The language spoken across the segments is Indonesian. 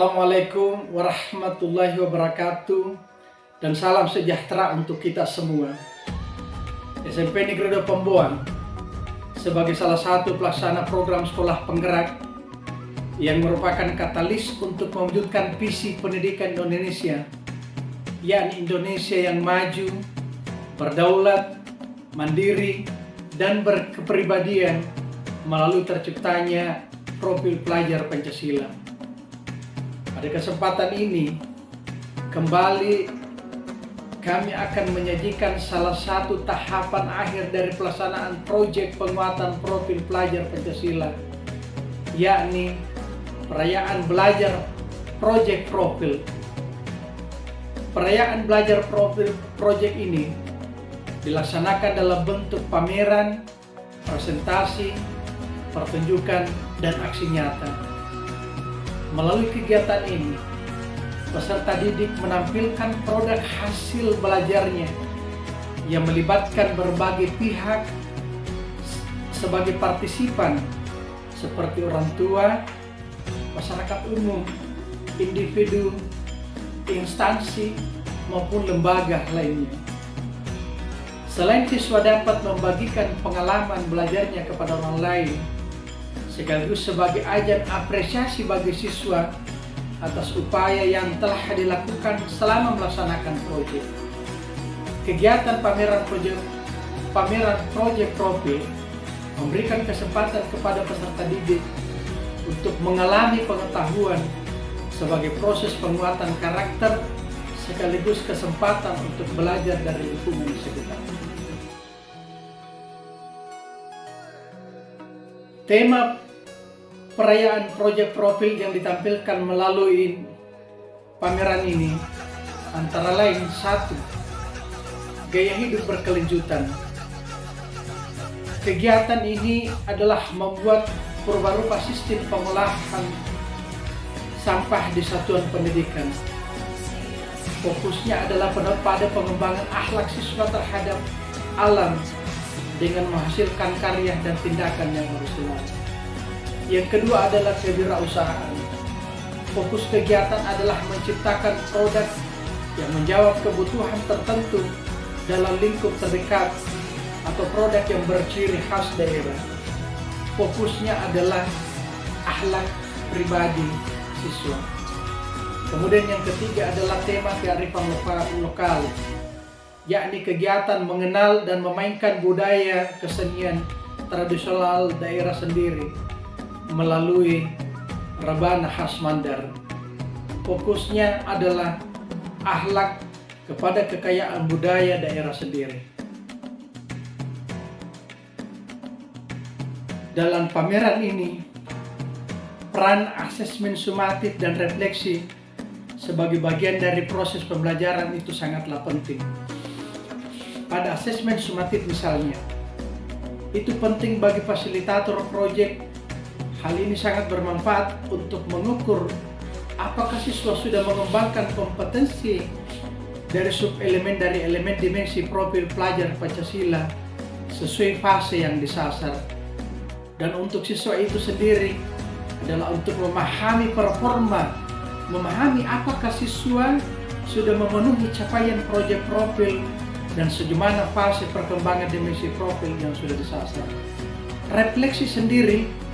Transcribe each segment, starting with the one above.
Assalamualaikum warahmatullahi wabarakatuh dan salam sejahtera untuk kita semua. SMP Negeri 2 Pemboan sebagai salah satu pelaksana program sekolah penggerak yang merupakan katalis untuk mewujudkan visi pendidikan Indonesia, yakni Indonesia yang maju, berdaulat, mandiri, dan berkepribadian melalui terciptanya profil pelajar Pancasila. Pada kesempatan ini, kembali kami akan menyajikan salah satu tahapan akhir dari pelaksanaan proyek penguatan profil pelajar Pancasila, yakni perayaan belajar proyek profil. Perayaan belajar profil proyek ini dilaksanakan dalam bentuk pameran, presentasi, pertunjukan, dan aksi nyata. Melalui kegiatan ini, peserta didik menampilkan produk hasil belajarnya yang melibatkan berbagai pihak sebagai partisipan seperti orang tua, masyarakat umum, individu, instansi, maupun lembaga lainnya. Selain siswa dapat membagikan pengalaman belajarnya kepada orang lain, sekaligus sebagai ajang apresiasi bagi siswa atas upaya yang telah dilakukan selama melaksanakan proyek. Kegiatan pameran proyek profil memberikan kesempatan kepada peserta didik untuk mengalami pengetahuan sebagai proses penguatan karakter sekaligus kesempatan untuk belajar dari lingkungan sekitar. Tema perayaan proyek profil yang ditampilkan melalui pameran ini antara lain 1. Gaya hidup berkelanjutan. Kegiatan ini adalah membuat purba-rupa sistem pengolahan sampah di satuan pendidikan. Fokusnya adalah pada pengembangan akhlak siswa terhadap alam dengan menghasilkan karya dan tindakan yang orisinal. Yang kedua adalah kewirausahaan. Fokus kegiatan adalah menciptakan produk yang menjawab kebutuhan tertentu dalam lingkup terdekat atau produk yang berciri khas daerah. Fokusnya adalah akhlak pribadi siswa. Kemudian yang ketiga adalah tema kearifan lokal, yakni kegiatan mengenal dan memainkan budaya kesenian tradisional daerah sendiri melalui rebana khas Mandar. Fokusnya adalah akhlak kepada kekayaan budaya daerah sendiri. Dalam pameran ini, peran asesmen sumatif dan refleksi sebagai bagian dari proses pembelajaran itu sangatlah penting. Pada asesmen sumatif misalnya, itu penting bagi fasilitator proyek. Hal ini sangat bermanfaat untuk mengukur apakah siswa sudah mengembangkan kompetensi dari sub-elemen dari elemen dimensi profil pelajar Pancasila sesuai fase yang disasar. Dan untuk siswa itu sendiri adalah untuk memahami performa, memahami apakah siswa sudah memenuhi capaian proyek profil dan sejumlah fase perkembangan dimensi profil yang sudah disasar. Refleksi sendiri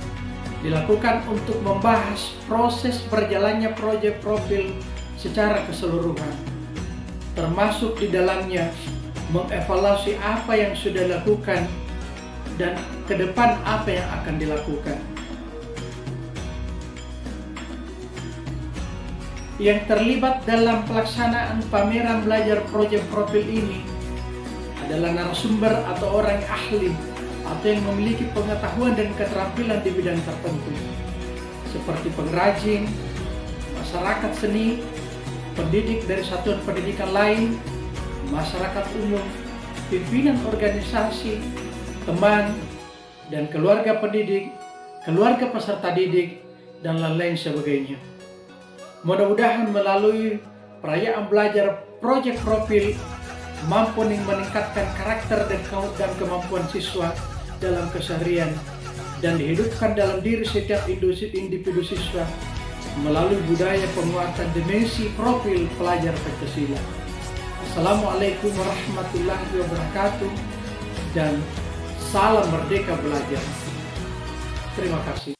dilakukan untuk membahas proses berjalannya proyek profil secara keseluruhan, termasuk di dalamnya mengevaluasi apa yang sudah dilakukan dan ke depan apa yang akan dilakukan. Yang terlibat dalam pelaksanaan pameran belajar proyek profil ini adalah narasumber atau orang ahli atau yang memiliki pengetahuan dan keterampilan di bidang tertentu seperti pengrajin, masyarakat seni, pendidik dari satuan pendidikan lain, masyarakat umum, pimpinan organisasi, teman, dan keluarga pendidik, keluarga peserta didik, dan lain-lain sebagainya. Mudah-mudahan melalui perayaan belajar proyek profil mampu meningkatkan karakter dan kemampuan siswa dalam keseharian dan dihidupkan dalam diri setiap individu siswa melalui budaya penguatan dimensi profil pelajar Pancasila. Assalamualaikum warahmatullahi wabarakatuh dan salam merdeka belajar. Terima kasih.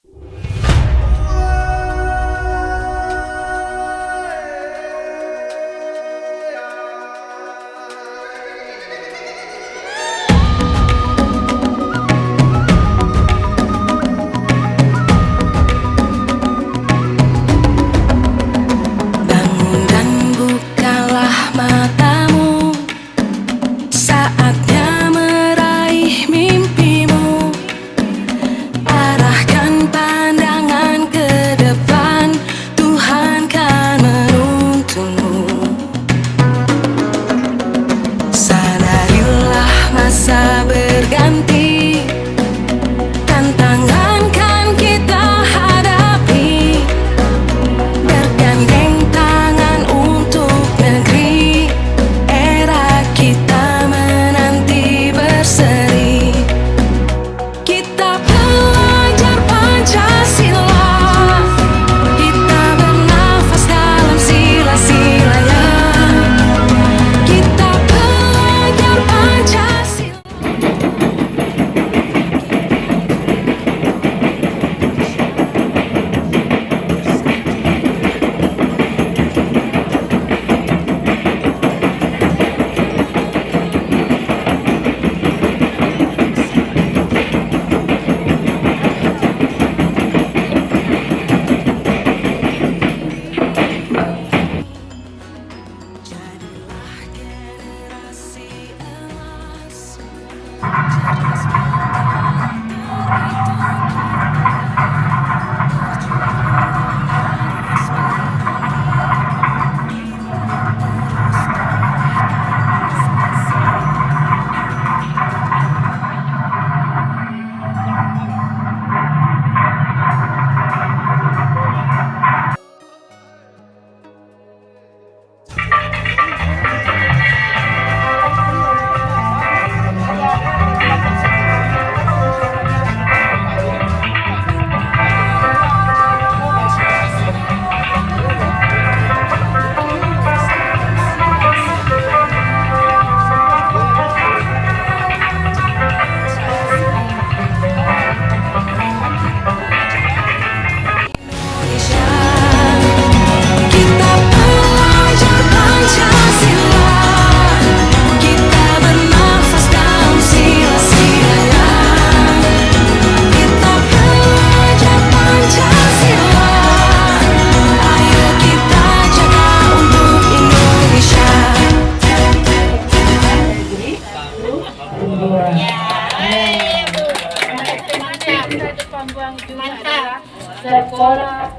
Mantap. Sekolah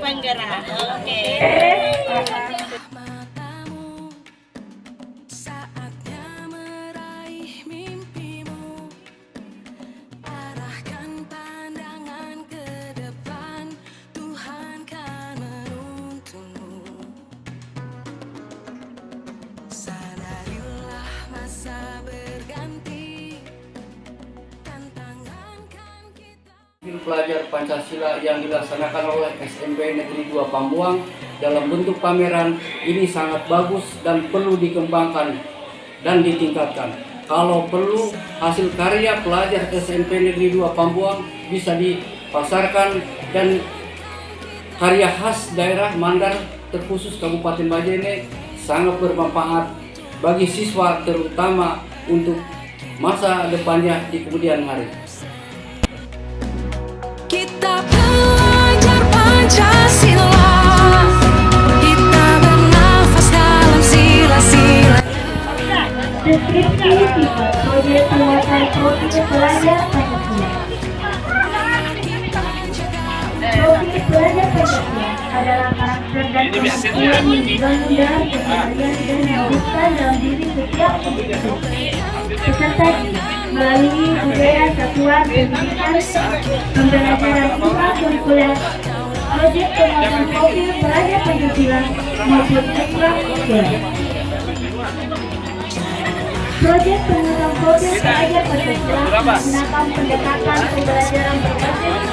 penggerak. Oke. Pelajar Pancasila yang dilaksanakan oleh SMP Negeri 2 Pambuang dalam bentuk pameran ini sangat bagus dan perlu dikembangkan dan ditingkatkan. Kalau perlu hasil karya pelajar SMP Negeri 2 Pambuang bisa dipasarkan dan karya khas daerah Mandar terkhusus Kabupaten Majene sangat bermanfaat bagi siswa terutama untuk masa depannya di kemudian hari. Kita belajar Pancasila, kita bernafas dalam sila-sila. Deskripsi sifat proyek penguasai profil pelajar Pancasila. Profil pelajar Pancasila adalah karakter dan kemampuan yang dibangun dari keseharian dan diwujudkan dalam diri setiap individu. Peserta melalui budaya satuan pendidikan, pembelajaran siswa kurikuler, proyek pengembangan profil pelajar Pancasila maupun ekstra kurikuler. Proyek pengembangan profil pelajar Pancasila menggunakan pendekatan pembelajaran berbasis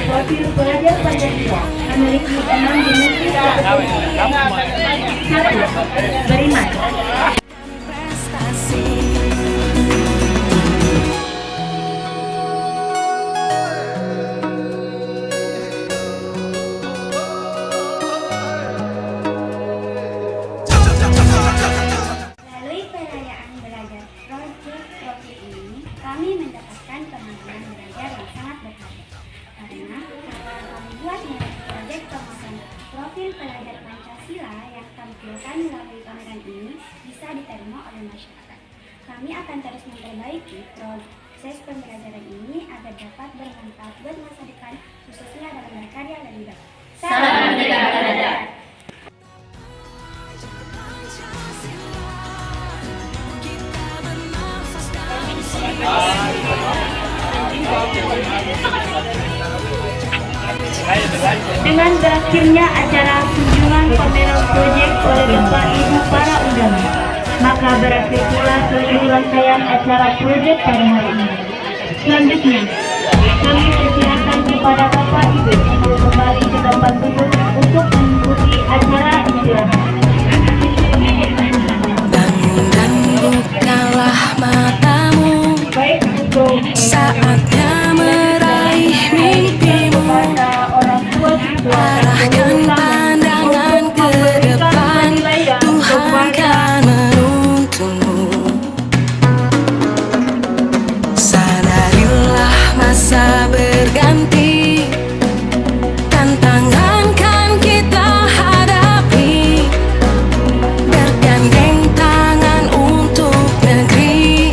Profil pelajar Pancasila memiliki 6 dimensi strategis. 1. Beriman. prestasi. Melalui perayaan belajar Project Profit ini, kami mendapatkan pengalaman belajar yang sangat berharga. Karena kami buat proyek pemasangan profil pelajar Pancasila yang tampilkan melalui pameran ini bisa diterima oleh masyarakat. Kami akan terus memperbaiki proses pembelajaran ini agar dapat bermanfaat buat masa depan, khususnya dalam berkarya lebih baik. Salam Merdeka Belajar! Dengan berakhirnya acara kunjungan pameran proyek oleh Bapak Ibu para undangan, maka berakhir pula seluruh rangkaian acara proyek pada hari ini. Selanjutnya, kami persilakan kepada Bapak Ibu untuk kembali ke tempat duduk untuk mengikuti acara istirahat. Bangun dan bukalah matamu, Baik untuk saatnya meraih mimpimu. Arahkan pandangan ke depan, Tuhan kan menuntunmu. Sadarilah masa berganti, tantangan kan kita hadapi. Bergandeng tangan untuk negeri,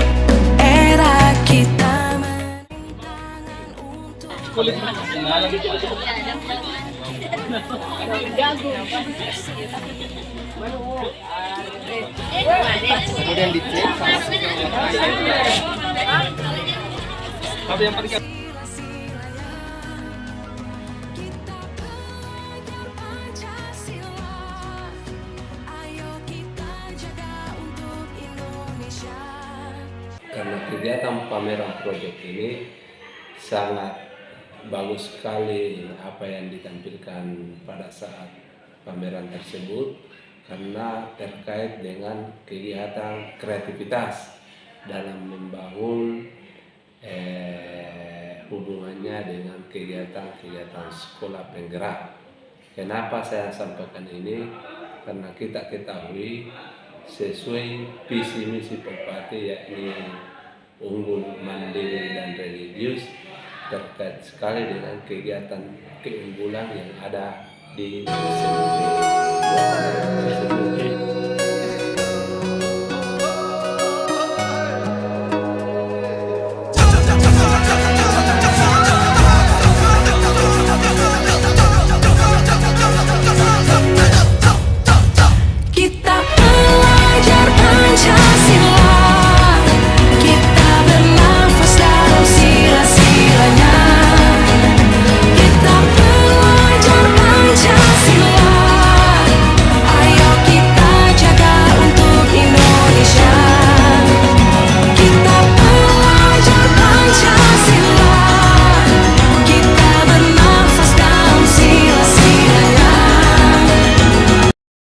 era kita tangan untuk Pancasila. Ayo kita jaga untuk Indonesia. Karena kegiatan pameran proyek ini sangat bagus sekali apa yang ditampilkan pada saat pameran tersebut, karena terkait dengan kegiatan kreativitas dalam membangun hubungannya dengan kegiatan-kegiatan sekolah penggerak. Kenapa saya sampaikan ini? Karena kita ketahui sesuai visi misi Perpati, yakni unggul, mandiri, dan religius, terkait sekali dengan kegiatan keunggulan yang ada di SMP.